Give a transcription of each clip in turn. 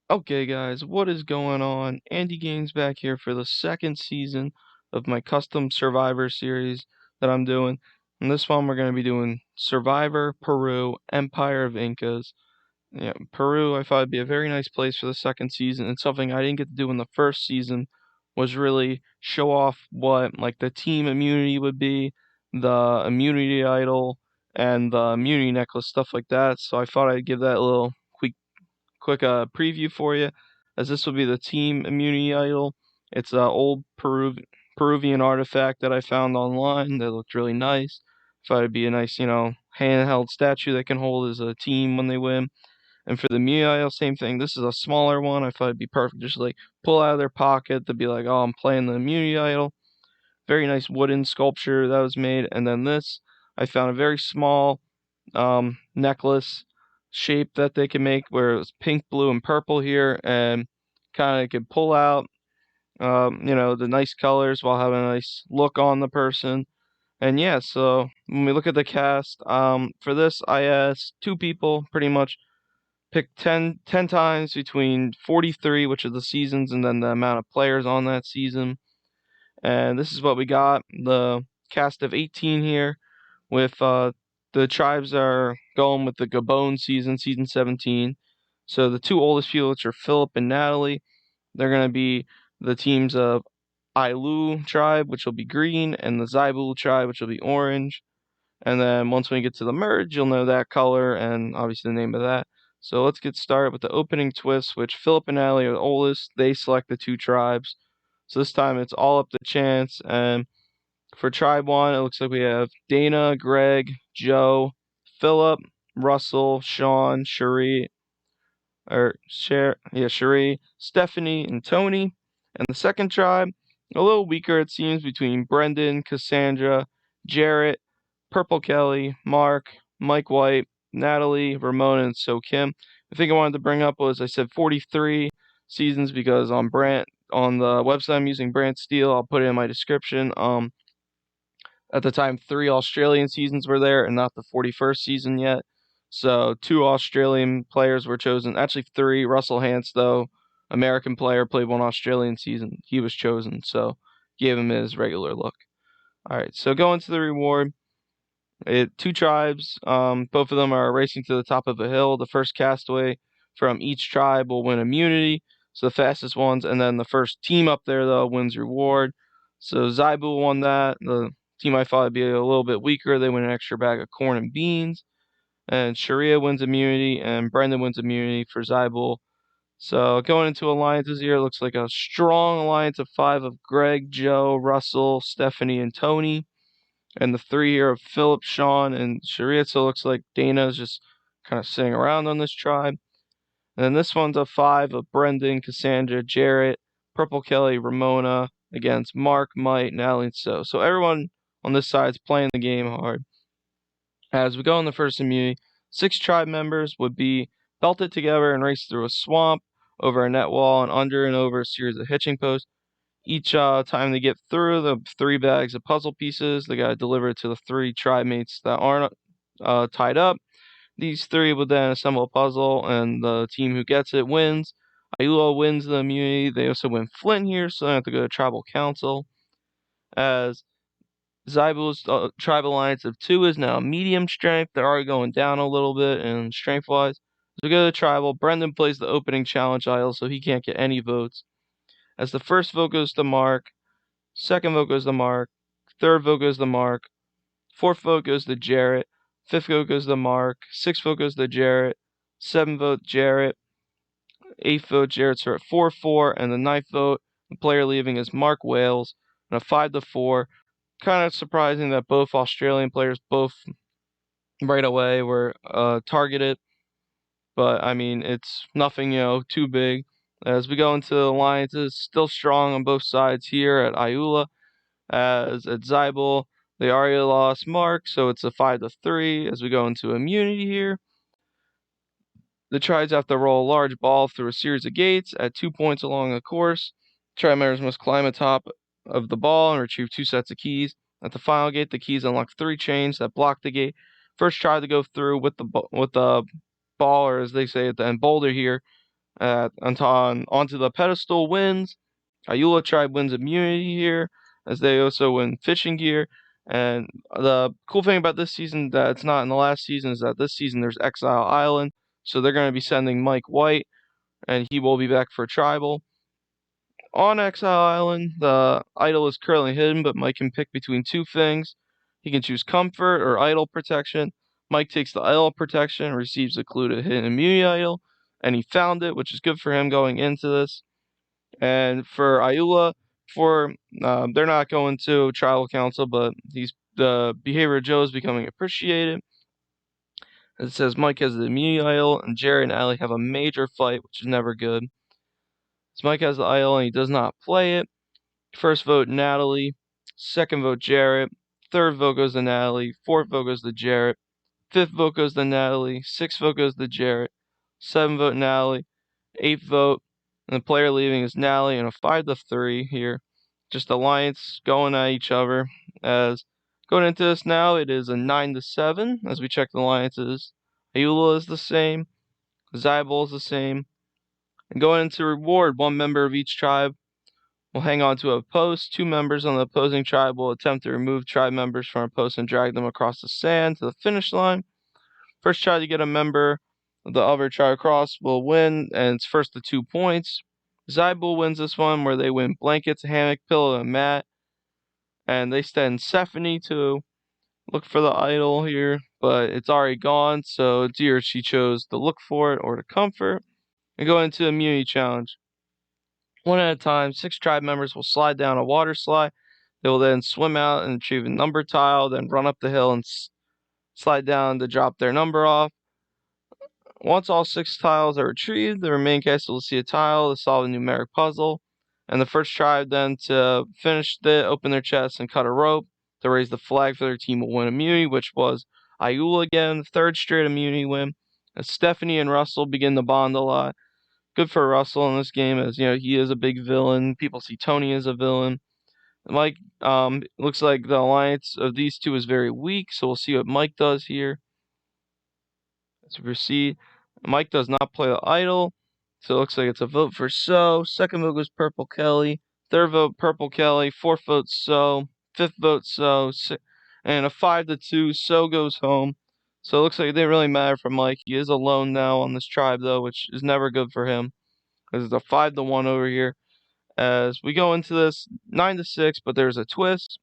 Okay, guys, what is going on? Andy Gaines back here for the second season of my custom Survivor series that I'm doing. In this one, we're going to be doing Survivor, Peru, Empire of Incas. Yeah, Peru, I thought would be a very nice place for the second season, and something I didn't get to do in the first season was really show off what like the team immunity would be, the immunity idol, and the immunity necklace, stuff like that. So I thought I'd give that a little quick preview for you, as this will be the team immunity idol. It's an old Peruvian artifact that I found online that looked really nice. Thought it'd be a nice, handheld statue that can hold as a team when they win. And for the immunity idol, same thing. This is a smaller one. I thought it'd be perfect, just like pull out of their pocket to be like, oh, I'm playing the immunity idol. Very nice wooden sculpture that was made. And then this, I found a very small necklace shape that they can make where it was pink, blue, and purple here, and kind of could pull out, the nice colors while having a nice look on the person. And yeah, so when we look at the cast, for this, I asked two people pretty much pick 10 times between 43, which are the seasons, and then the amount of players on that season. And this is what we got. The cast of 18 here with the tribes are going with the Gabon season, season 17. So the two oldest people, which are Philip and Natalie, they're going to be the teams of Ailu tribe, which will be green, and the Zaibul tribe, which will be orange. And then once we get to the merge, you'll know that color and obviously the name of that. So let's get started with the opening twist, which Philip and Natalie are the oldest. They select the two tribes. So this time it's all up to chance. And for Tribe 1, it looks like we have Dana, Greg, Joe, Philip, Russell, Sean, Cherie, Stephanie, and Tony. And the second tribe, a little weaker it seems, between Brendan, Cassandra, Jarrett, Purple Kelly, Mark, Mike White, Natalie, Ramona, and So Kim. The thing I wanted to bring up was I said 43 seasons because on the website I'm using, Brant Steel, I'll put it in my description. At the time, three Australian seasons were there and not the 41st season yet. So two Australian players were chosen. Actually, three. Russell Hance, though, American player, played one Australian season. He was chosen, so gave him his regular look. All right, so going to the reward. Two tribes. Both of them are racing to the top of a hill. The first castaway from each tribe will win immunity. So the fastest ones, and then the first team up there though wins reward. So Zaibu won that. The team I thought would be a little bit weaker. They win an extra bag of corn and beans. And Sharia wins immunity, and Brendan wins immunity for Zybul. So going into alliances here, looks like a strong alliance of five of Greg, Joe, Russell, Stephanie, and Tony. And the three here of Philip, Sean, and Sharia. So it looks like Dana is just kind of sitting around on this tribe. And then this one's a five of Brendan, Cassandra, Jarrett, Purple Kelly, Ramona against Mark, Mike, Natalie, and So everyone on this side is playing the game hard. As we go in the first immunity, 6 tribe members would be belted together and race through a swamp, over a net wall, and under and over a series of hitching posts. Each time they get through the 3 bags of puzzle pieces, they got to deliver it to the 3 tribe mates that aren't tied up. These 3 would then assemble a puzzle, and the team who gets it wins. Ayula wins the immunity. They also win Flint here, so they have to go to tribal council. As Zybul's tribe alliance of 2 is now medium strength. They're already going down a little bit in strength wise. So we go to tribal. Brendan plays the opening challenge idol, so he can't get any votes. As the first vote goes to Mark, second vote goes to Mark, third vote goes to Mark, fourth vote goes to Jarrett, fifth vote goes to Mark, sixth vote goes to Jarrett, seventh vote Jarrett, eighth vote Jarrett. So at 4-4, and the ninth vote, the player leaving is Mark Wales, and a 5-4. Kind of surprising that both Australian players both right away were targeted, but I mean it's nothing too big. As we go into alliances, still strong on both sides here at Ayula. As at Zybul, they already lost Mark, so it's a 5-3. As we go into immunity here, the tribes have to roll a large ball through a series of gates at 2 points along the course. Tribe members must climb atop of the ball and retrieve 2 sets of keys. At the final gate, the keys unlock 3 chains that block the gate. First tribe to go through with the ball, or as they say at the end, boulder here, onto the pedestal wins. Ayula tribe wins immunity here, as they also win fishing gear. And the cool thing about this season that's not in the last season is that this season there's Exile Island, so they're going to be sending Mike White, and he will be back for tribal. On Exile Island, the idol is currently hidden, but Mike can pick between two things. He can choose comfort or idol protection. Mike takes the idol protection and receives a clue to hidden immunity idol, and he found it, which is good for him going into this. And for Ayula, they're not going to tribal council, but the behavior of Joe is becoming appreciated. It says Mike has the immunity idol, and Jerry and Allie have a major fight, which is never good. So Mike has the idol, and he does not play it. First vote, Natalie. Second vote, Jarrett. Third vote goes to Natalie. Fourth vote goes to Jarrett. Fifth vote goes to Natalie. Sixth vote goes to Jarrett. Seventh vote, Natalie. Eighth vote, and the player leaving is Natalie, and a 5-3 here. Just Alliance going at each other. As going into this now, it is a 9-7 as we check the alliances. Ayula is the same. Zybul is the same. And going into reward, one member of each tribe will hang on to a post. Two members on the opposing tribe will attempt to remove tribe members from a post and drag them across the sand to the finish line. First tribe to get a member of the other tribe across will win, and it's first to 2 points. Zybul wins this one, where they win blankets, hammock, pillow, and mat. And they send Stephanie to look for the idol here, but it's already gone, so it's either she chose to look for it or to comfort. And go into the immunity challenge. One at a time, 6 tribe members will slide down a water slide. They will then swim out and retrieve a number tile, then run up the hill and slide down to drop their number off. Once all 6 tiles are retrieved, the remaining cast will see a tile to solve a numeric puzzle. And the first tribe then to finish it, open their chest and cut a rope to raise the flag for their team will win immunity, which was Ayula again, third straight immunity win. As Stephanie and Russell begin to bond a lot. Good for Russell in this game, as he is a big villain. People see Tony as a villain. Mike, looks like the alliance of these two is very weak, so we'll see what Mike does here. As we proceed, Mike does not play the idol, so it looks like it's a vote for So. Second vote goes Purple Kelly. Third vote Purple Kelly. Fourth vote So. Fifth vote So. And a 5-2. So goes home. So it looks like it didn't really matter for Mike. He is alone now on this tribe though, which is never good for him. Because it's a 5-1 over here. As we go into this 9-6, but there's a twist.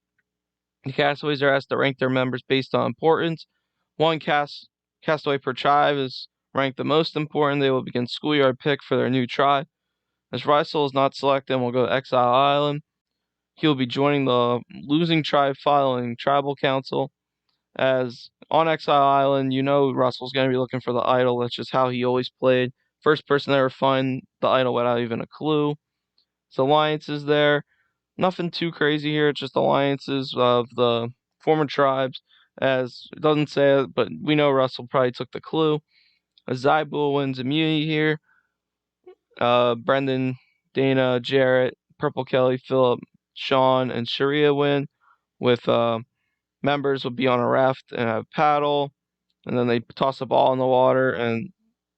The castaways are asked to rank their members based on importance. One castaway per tribe is ranked the most important. They will begin schoolyard pick for their new tribe. As Russell is not selected and will go to Exile Island, he will be joining the losing tribe following tribal council. As on Exile Island, Russell's going to be looking for the idol. That's just how he always played. First person to ever find the idol without even a clue. So alliances there. Nothing too crazy here. It's just alliances of the former tribes. As it doesn't say it, but we know Russell probably took the clue. Zybul wins immunity here. Brendan, Dana, Jarrett, Purple Kelly, Philip, Sean, and Sharia win. With members will be on a raft and have paddle. And then they toss a ball in the water, and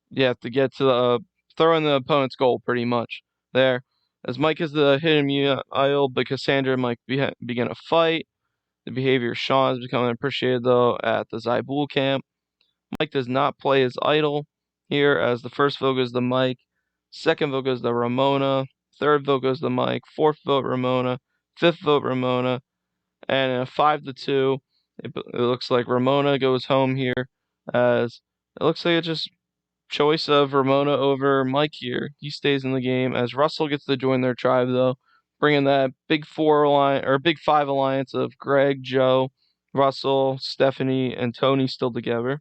you have to get to the throw in the opponent's goal pretty much there. As Mike is the hidden idol, but Cassandra and Mike begin a fight. The behavior of Sean is becoming appreciated though at the Zybul camp. Mike does not play his idol here, as the first vote goes to Mike, second vote goes to Ramona, third vote goes to Mike, fourth vote Ramona, fifth vote Ramona, and in a 5-2, it looks like Ramona goes home here, as it looks like it's just choice of Ramona over Mike here. He stays in the game, as Russell gets to join their tribe though, bringing that big big 5 alliance of Greg, Joe, Russell, Stephanie, and Tony still together.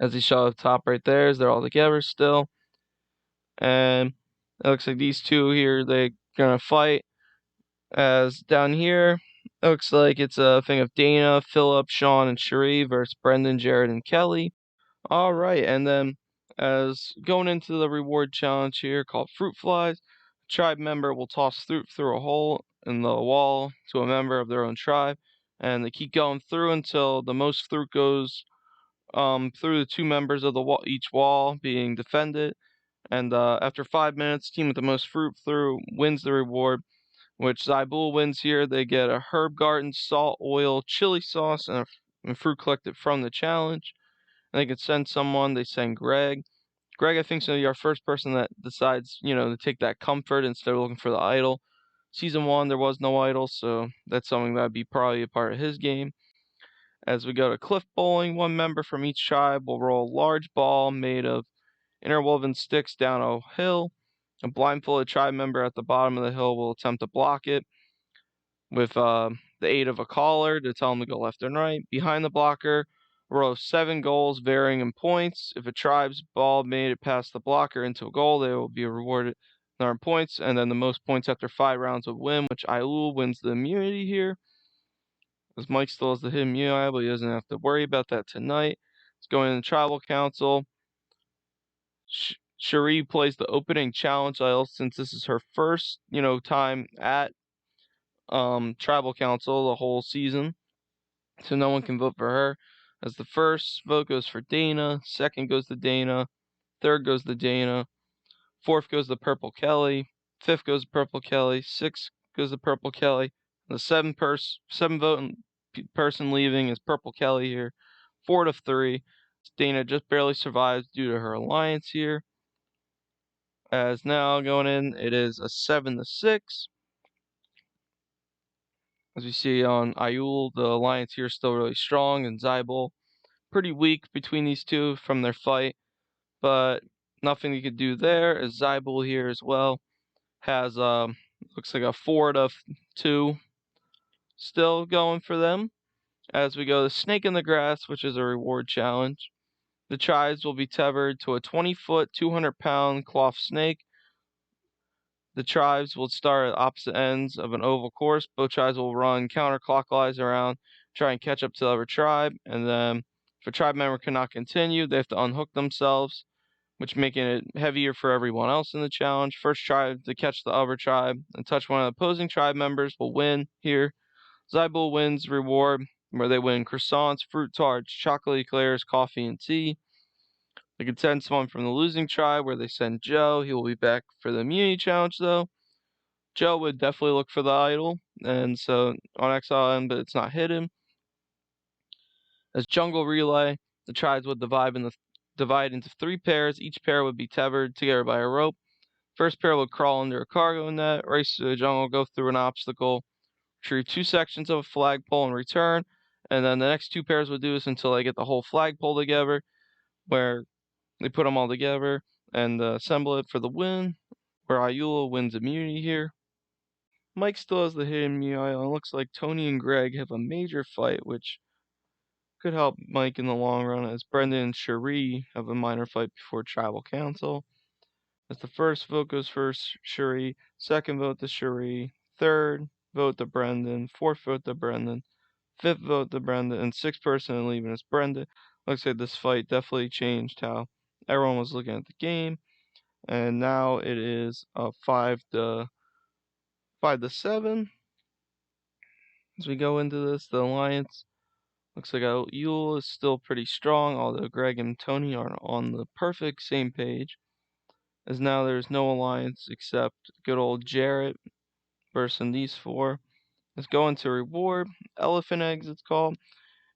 As he show up top right there, as they're all together still. And it looks like these two here, they're gonna fight. As down here, it looks like it's a thing of Dana, Philip, Sean, and Cherie versus Brendan, Jared, and Kelly. All right, and then as going into the reward challenge here called Fruit Flies, a tribe member will toss fruit through a hole in the wall to a member of their own tribe, and they keep going through until the most fruit goes through the 2 members of each wall being defended. And after 5 minutes, team with the most fruit through wins the reward, which Zybul wins here. They get a herb garden, salt, oil, chili sauce, and fruit collected from the challenge. And they can send someone. They send Greg. Greg, I think, is going to be our first person that decides, to take that comfort instead of looking for the idol. Season 1, there was no idol, so that's something that would be probably a part of his game. As we go to cliff bowling, one member from each tribe will roll a large ball made of interwoven sticks down a hill. A blindfolded tribe member at the bottom of the hill will attempt to block it with the aid of a caller to tell them to go left and right. Behind the blocker, a row of 7 goals varying in points. If a tribe's ball made it past the blocker into a goal, they will be rewarded their points, and then the most points after 5 rounds will win, which Aiul wins the immunity here. As Mike still has the hidden immunity, but he doesn't have to worry about that tonight. He's going to the tribal council. Cherie plays the opening challenge idol since this is her first, time at tribal council the whole season. So no one can vote for her. As the first vote goes for Dana, second goes to Dana, third goes to Dana, fourth goes to Purple Kelly, fifth goes to Purple Kelly, sixth goes to Purple Kelly. The seven vote person leaving is Purple Kelly here. 4 to 3. Dana just barely survives due to her alliance here. As now going in, it is a 7 to 6. As we see on Aiul, the alliance here is still really strong, and Zybul pretty weak between these two from their fight, but nothing you could do there. As Zybul here as well has looks like a 4 to 2 still going for them. As we go to Snake in the Grass, which is a reward challenge. The tribes will be tethered to a 20-foot, 200-pound cloth snake. The tribes will start at opposite ends of an oval course. Both tribes will run counterclockwise around, try and catch up to the other tribe, and then if a tribe member cannot continue, they have to unhook themselves, which making it heavier for everyone else in the challenge. First tribe to catch the other tribe and touch one of the opposing tribe members will win here. Zybul wins reward, where they win croissants, fruit tarts, chocolate eclairs, coffee, and tea. They can send someone from the losing tribe, where they send Joe. He will be back for the immunity challenge, though. Joe would definitely look for the idol, and so on Exile Island, but it's not hidden. As Jungle Relay, the tribes would divide into 3 pairs. Each pair would be tethered together by a rope. First pair would crawl under a cargo net, race through the jungle, go through an obstacle, retrieve 2 sections of a flagpole and return. And then the next 2 pairs would do this until they get the whole flagpole together, where they put them all together and assemble it for the win, where Ayula wins immunity here. Mike still has the hidden immunity, and it looks like Tony and Greg have a major fight, which could help Mike in the long run, as Brendan and Cherie have a minor fight before tribal council. As the first vote goes for Cherie, second vote to Cherie, third vote to Brendan, fourth vote to Brendan, fifth vote to Brendan, and sixth person leaving is Brendan. Looks like this fight definitely changed how everyone was looking at the game, and now it is a 5 to 7. As we go into this, the alliance looks like Yule is still pretty strong, although Greg and Tony are on the perfect same page. As now there's no alliance except good old Jarrett versus these 4. Let's go into reward. Elephant eggs, it's called.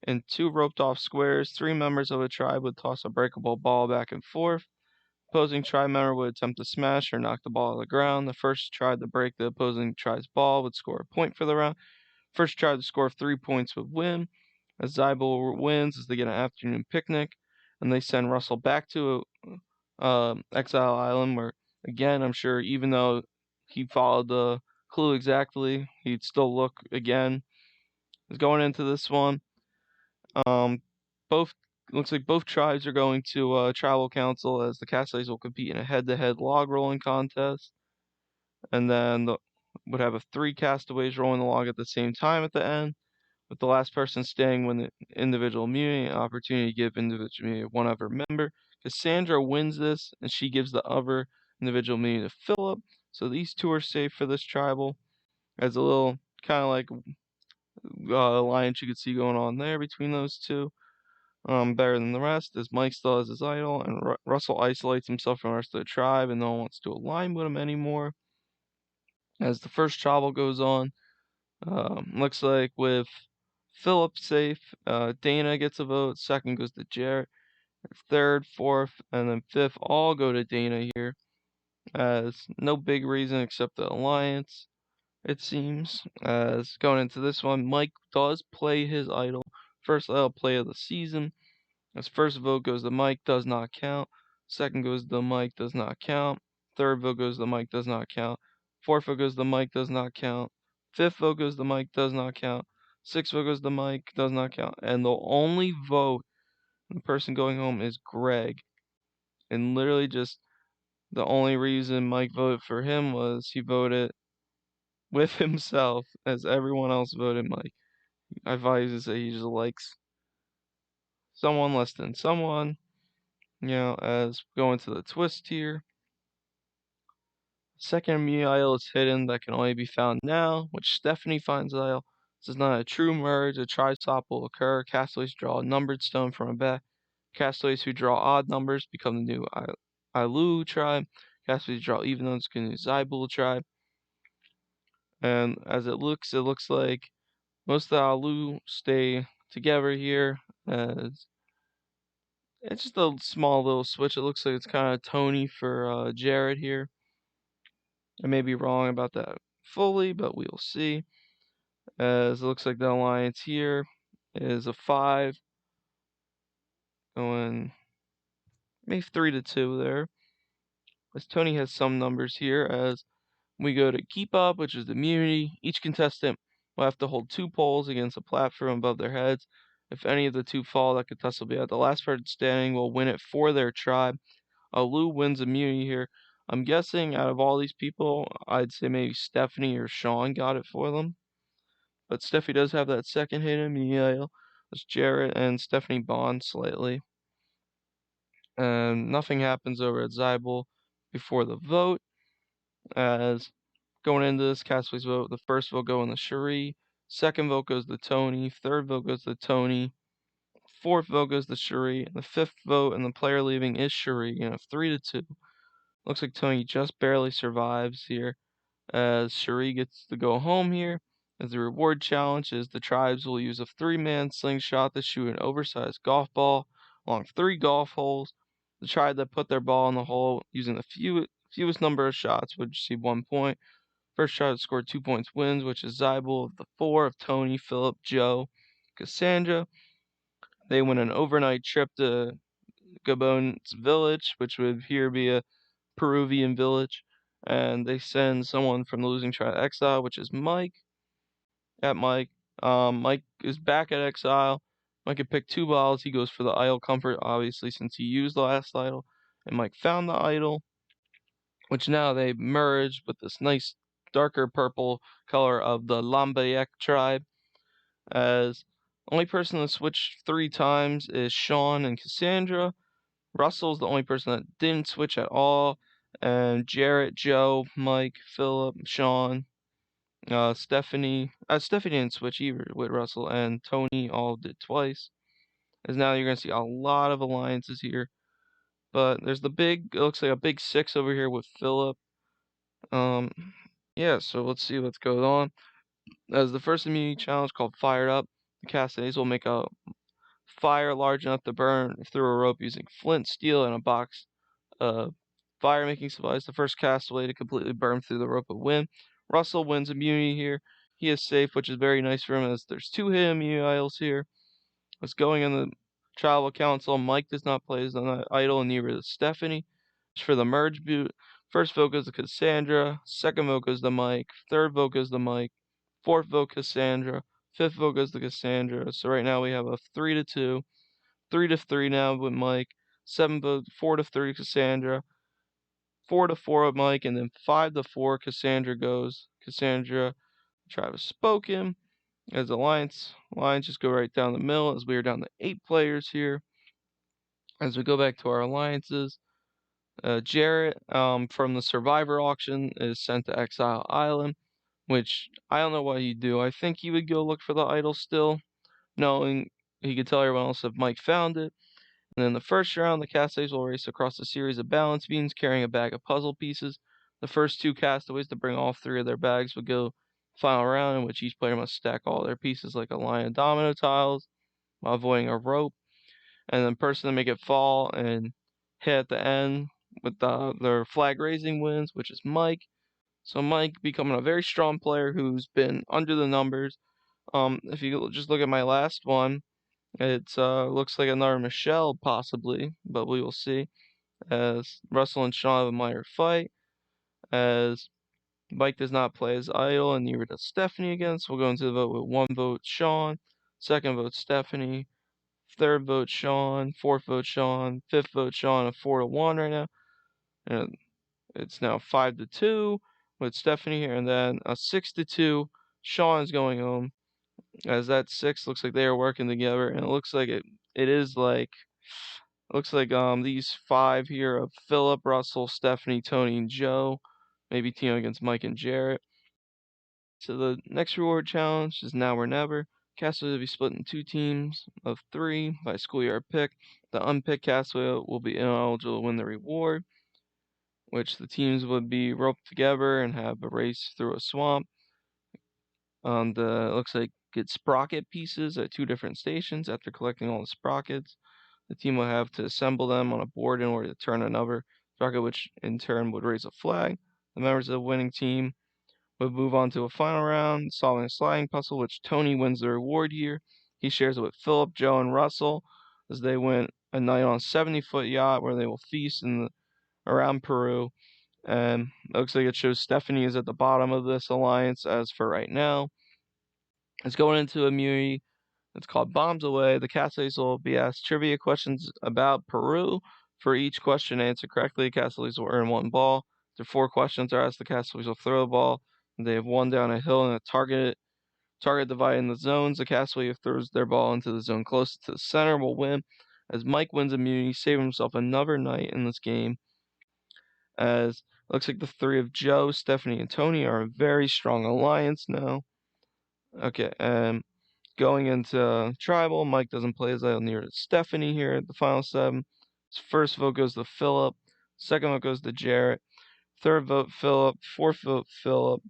In 2 roped off squares, 3 members of a tribe would toss a breakable ball back and forth. Opposing tribe member would attempt to smash or knock the ball on the ground. The first tribe to break the opposing tribe's ball would score a point for the round. First tribe to score 3 points would win. As Zybul wins, as they get an afternoon picnic, and they send Russell back to Exile Island, where again I'm sure even though he followed the clue exactly, he'd still look again. Is going into this one. Both looks like both tribes are going to tribal council, as the Castaways will compete in a head-to-head log rolling contest, and then would have 3 castaways rolling the log at the same time at the end, with the last person staying when the individual immunity, an opportunity to give individual immunity to one other member. Cassandra wins this, and she gives the other individual immunity to Philip. So these 2 are safe for this tribal. As a little kind of like alliance you could see going on there between those 2. better than the rest, as Mike still has his idol, and Russell isolates himself from the rest of the tribe, and no one wants to align with him anymore. As the first tribal goes on, looks like with Philip safe, Dana gets a vote, second goes to Jarrett, third, fourth, and then fifth all go to Dana here, as no big reason except the alliance, it seems. As going into this one, Mike does play his idol, first idol play of the season. His first vote goes to Mike, does not count. Second goes to Mike, does not count. Third vote goes to Mike, does not count. Fourth vote goes to Mike, does not count. Fifth vote goes to Mike, does not count. Sixth vote goes to Mike, does not count. And the only vote, the person going home, is Greg. And literally just the only reason Mike voted for him was he voted with himself, as everyone else voted Mike. I thought he was to say he just likes someone less than someone. As going to the twist here. Second immunity idol is hidden that can only be found now, which Stephanie finds idol. This is not a true merge. A tri-swap will occur. Castaways draw a numbered stone from a bag. Castaways who draw odd numbers become the new Ailu tribe. Castaways who draw even numbers become the new Zybul tribe. And as it looks like most of the Ailu stay together here, as it's just a small little switch. It looks like it's kind of Tony for Jared here. I may be wrong about that fully, but we'll see. As it looks like the alliance here is a 5, going maybe 3-2 there. As Tony has some numbers here, as we go to keep up, which is immunity. Each contestant will have to hold 2 poles against a platform above their heads. If any of the 2 fall, that contestant will be out. The last person standing will win it for their tribe. Lou wins immunity here. I'm guessing out of all these people, I'd say maybe Stephanie or Sean got it for them. But Stephanie does have that second hit immunity. It's Jarrett and Stephanie bond slightly. And nothing happens over at Zybul before the vote. As going into this Castaway's vote, the first vote go in the Cherie. Second vote goes to Tony. Third vote goes to Tony. Fourth vote goes to Cherie. And the fifth vote and the player leaving is Cherie. 3-2. Looks like Tony just barely survives here, as Cherie gets to go home here. As the reward challenge is the tribes will use a 3-man slingshot to shoot an oversized golf ball along 3 golf holes. The tribe that put their ball in the hole using the fewest number of shots would receive 1 point. First tribe to score 2 points wins, which is Zybul of the 4 of Tony, Philip, Joe, Cassandra. They win an overnight trip to Gabon's village, which would here be a Peruvian village, and they send someone from the losing tribe to exile, which is Mike. Mike is back at exile. Mike can pick 2 balls. He goes for the idol comfort, obviously, since he used the last idol. And Mike found the idol, which now they merged with this nice darker purple color of the Lambayek tribe. As only person to switch 3 times is Sean and Cassandra. Russell's the only person that didn't switch at all. And Jarrett, Joe, Mike, Philip, Sean, Stephanie. Stephanie didn't switch either with Russell, and Tony all did twice. As now you're going to see a lot of alliances here. But there's it looks like a big 6 over here with Philip. Yeah, so let's see what's going on. As the first immunity challenge called Fired Up, the castaways will make a fire large enough to burn through a rope using flint, steel, and a box of fire making supplies. The first castaway to completely burn through the rope will win. Russell wins immunity here. He is safe, which is very nice for him, as there's 2 hidden immunity idols here. It's going in the tribal council. Mike does not play his idol, and neither does Stephanie. As for the merge boot, first vote goes to Cassandra. Second vote goes to Mike. Third vote goes to Mike. Fourth vote Cassandra. Fifth vote goes to Cassandra. So right now we have a 3-2. 3-3 now with Mike. 7 vote, 4-3 Cassandra. 4-4 with Mike, and then 5-4 Cassandra goes. Cassandra, Travis spoken. As lines just go right down the middle, as we are down to 8 players here. As we go back to our alliances, Jarrett from the Survivor auction is sent to Exile Island, which I don't know what he'd do. I think he would go look for the idol still, knowing he could tell everyone else if Mike found it. And in the first round, the castaways will race across a series of balance beams carrying a bag of puzzle pieces. The first 2 castaways to bring all 3 of their bags would go final round, in which each player must stack all their pieces like a line of domino tiles while avoiding a rope. And the person to make it fall and hit at the end with their flag raising wins, which is Mike. So Mike becoming a very strong player who's been under the numbers. If you just look at my last one, it looks like another Michelle possibly, but we will see. As Russell and Sean have a minor fight, as Mike does not play his idol, and neither does Stephanie again. So we'll go into the vote with 1 vote Sean, 2nd vote Stephanie, 3rd vote Sean, 4th vote Sean, 5th vote Sean, a 4-1 right now. And it's now 5-2 with Stephanie here, and then a 6-2. Sean is going home, as that 6 looks like they are working together, and it looks like these 5 here of Philip, Russell, Stephanie, Tony, and Joe, maybe team against Mike and Jarrett. So the next reward challenge is Now or Never. Castaways will be split in 2 teams of 3 by schoolyard pick. The unpicked castaway will be ineligible to win the reward, which the teams would be roped together and have a race through a swamp. It looks like get sprocket pieces at 2 different stations. After collecting all the sprockets, the team will have to assemble them on a board in order to turn another sprocket, which in turn would raise a flag. The members of the winning team would move on to a final round, solving a sliding puzzle, which Tony wins the reward here. He shares it with Philip, Joe, and Russell as they win a night on a 70-foot yacht where they will feast around Peru. And it looks like it shows Stephanie is at the bottom of this alliance as for right now. It's going into immunity. It's called Bombs Away. The castaways will be asked trivia questions about Peru. For each question answered correctly, the castaways will earn 1 ball. After 4 questions are asked, the castaways will throw the ball. They have 1 down a hill and a target divided in the zones. The castaway who throws their ball into the zone closest to the center will win. As Mike wins immunity, saving himself another night in this game. As it looks like the 3 of Joe, Stephanie, and Tony are a very strong alliance now. Okay, going into tribal, Mike doesn't play his idol near to Stephanie here at the final 7. His first vote goes to Philip. 2nd vote goes to Jarrett. 3rd vote Philip. 4th vote Philip.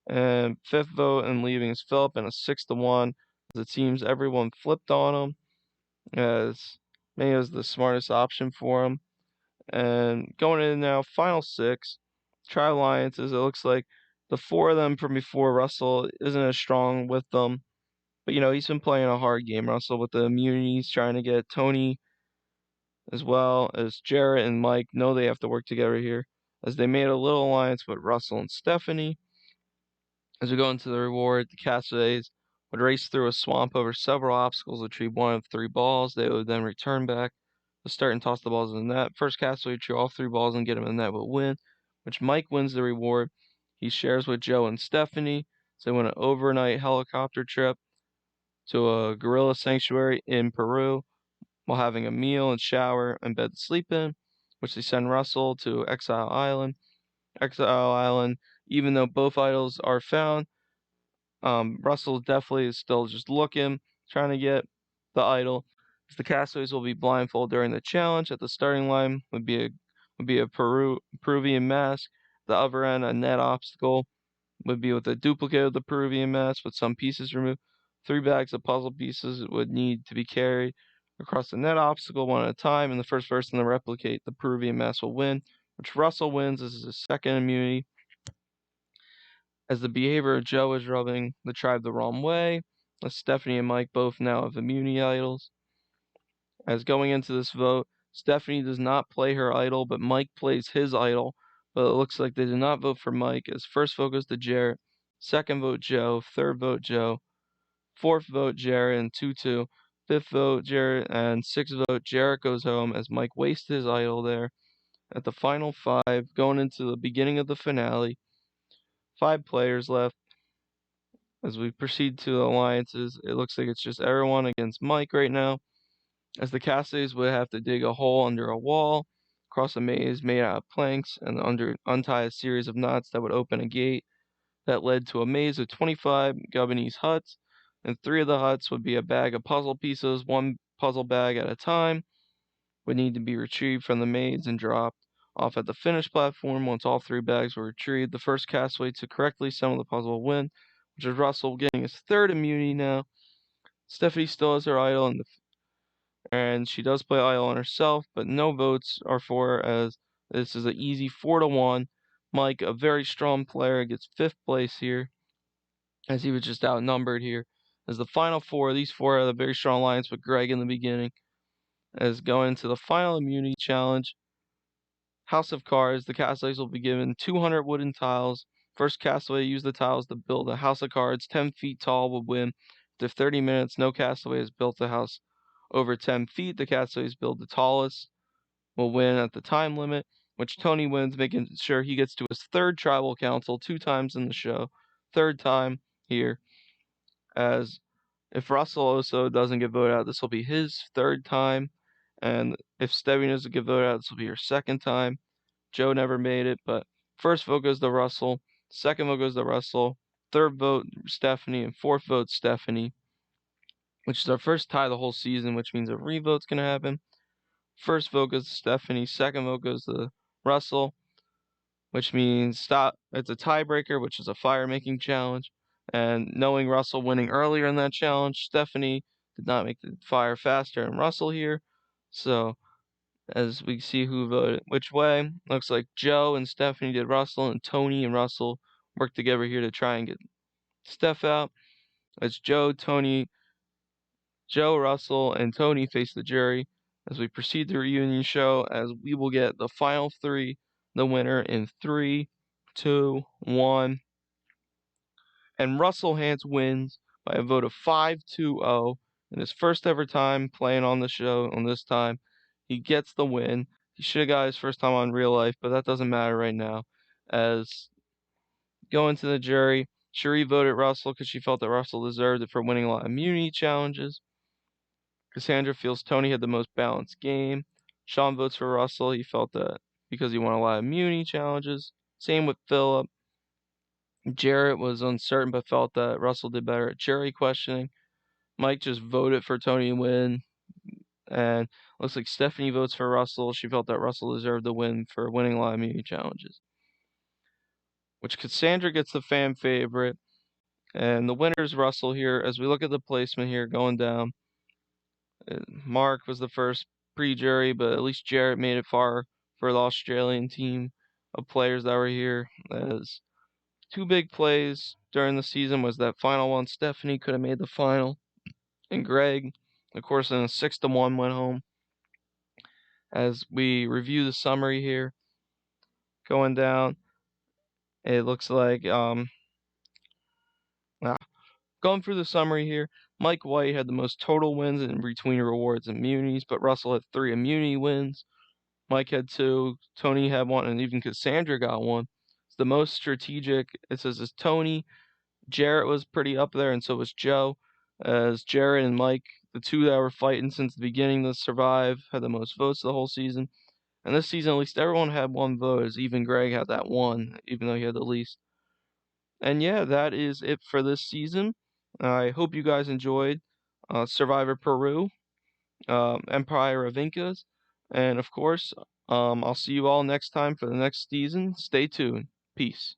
And 5th vote and leaving is Philip, and a 6-1. It seems everyone flipped on him, as maybe it was the smartest option for him. And going in now, final 6, tribal alliances. It looks like the 4 of them from before, Russell isn't as strong with them. But, he's been playing a hard game, Russell, with the immunities, trying to get Tony as well as Jarrett and Mike know they have to work together here, as they made a little alliance with Russell and Stephanie. As we go into the reward, the castaways would race through a swamp over several obstacles, retrieve 1 of 3 balls. They would then return back to start and toss the balls in the net. First castaway to retrieve all 3 balls and get them in the net will win, which Mike wins the reward. He shares with Joe and Stephanie, so they win an overnight helicopter trip to a gorilla sanctuary in Peru while having a meal and shower and bed to sleep in, which they send Russell to Exile Island. Exile Island, even though both idols are found, Russell definitely is still just looking, trying to get the idol. The castaways will be blindfolded during the challenge. At the starting line would be a Peruvian mask. The other end, a net obstacle, would be with a duplicate of the Peruvian mask with some pieces removed. 3 bags of puzzle pieces would need to be carried across the net obstacle 1 at a time, and the first person to replicate the Peruvian mask will win, which Russell wins. This is his 2nd immunity. As the behavior of Joe is rubbing the tribe the wrong way, as Stephanie and Mike both now have immunity idols. As going into this vote, Stephanie does not play her idol, but Mike plays his idol. But it looks like they did not vote for Mike, as first vote goes to Jarrett, 2nd vote Joe, 3rd vote Joe, 4th vote Jarrett, and 2-2. 5th vote Jarrett, and 6th vote Jarrett goes home, as Mike wasted his idol there. At the final 5, going into the beginning of the finale, 5 players left. As we proceed to the alliances, it looks like it's just everyone against Mike right now, as the castaways would have to dig a hole under a wall, cross a maze made out of planks, and untie a series of knots that would open a gate that led to a maze of 25 Gabonese huts. and 3 of the huts would be a bag of puzzle pieces. One puzzle bag at a time would need to be retrieved from the maids and dropped off at the finish platform. Once all 3 bags were retrieved, the first castaway to correctly assemble the puzzle will win, which is Russell getting his 3rd immunity now. Stephanie still has her idol, and she does play idol on herself, but no votes are for her, as this is an easy 4-1. Mike, a very strong player, gets 5th place here, as he was just outnumbered here. As the final 4, these 4 had a very strong alliance with Greg in the beginning. As going into the final immunity challenge, House of Cards, the castaways will be given 200 wooden tiles. First castaway to use the tiles to build a house of cards 10 feet tall will win. After 30 minutes, no castaway has built a house over 10 feet. The castaways build the tallest will win at the time limit, which Tony wins, making sure he gets to his 3rd tribal council 2 times in the show. 3rd time here, as if Russell also doesn't get voted out, this will be his 3rd time. And if Stevie doesn't get voted out, this will be her 2nd time. Joe never made it, but first vote goes to Russell, 2nd vote goes to Russell, 3rd vote Stephanie, and 4th vote Stephanie, which is our first tie of the whole season, which means a revote's going to happen. First vote goes to Stephanie, 2nd vote goes to Russell, which means it's a tiebreaker, which is a fire-making challenge. And knowing Russell winning earlier in that challenge, Stephanie did not make the fire faster than Russell here. So, as we see who voted which way, looks like Joe and Stephanie did Russell, and Tony and Russell worked together here to try and get Steph out. As Joe, Russell, and Tony face the jury as we proceed the reunion show, as we will get the final 3, the winner in 3, 2, 1. And Russell Hantz wins by a vote of 5-0 in his first ever time playing on the show. On this time, he gets the win. He should have got his first time on Real Life, but that doesn't matter right now. As going to the jury, Cherie voted Russell because she felt that Russell deserved it for winning a lot of immunity challenges. Cassandra feels Tony had the most balanced game. Sean votes for Russell. He felt that because he won a lot of immunity challenges. Same with Philip. Jarrett was uncertain but felt that Russell did better at jury questioning. Mike just voted for Tony to win. And looks like Stephanie votes for Russell. She felt that Russell deserved the win for winning a lot of immunity challenges. Which Cassandra gets the fan favorite. And the winner is Russell here. As we look at the placement here going down, Mark was the first pre-jury, but at least Jarrett made it far for the Australian team of players that were here. As 2 big plays during the season was that final one. Stephanie could have made the final, and Greg, of course, in a 6-1 went home. As we review the summary here, going down, it looks like going through the summary here, Mike White had the most total wins in between rewards and immunities, but Russell had 3 immunity wins. Mike had 2, Tony had 1, and even Cassandra got 1. It's the most strategic, it says, is Tony. Jarrett was pretty up there, and so was Joe. As Jarrett and Mike, the 2 that were fighting since the beginning to survive, had the most votes the whole season. And this season, at least everyone had 1 vote, as even Greg had that 1, even though he had the least. And yeah, that is it for this season. I hope you guys enjoyed Survivor Peru, Empire of Incas. And of course, I'll see you all next time for the next season. Stay tuned. Peace.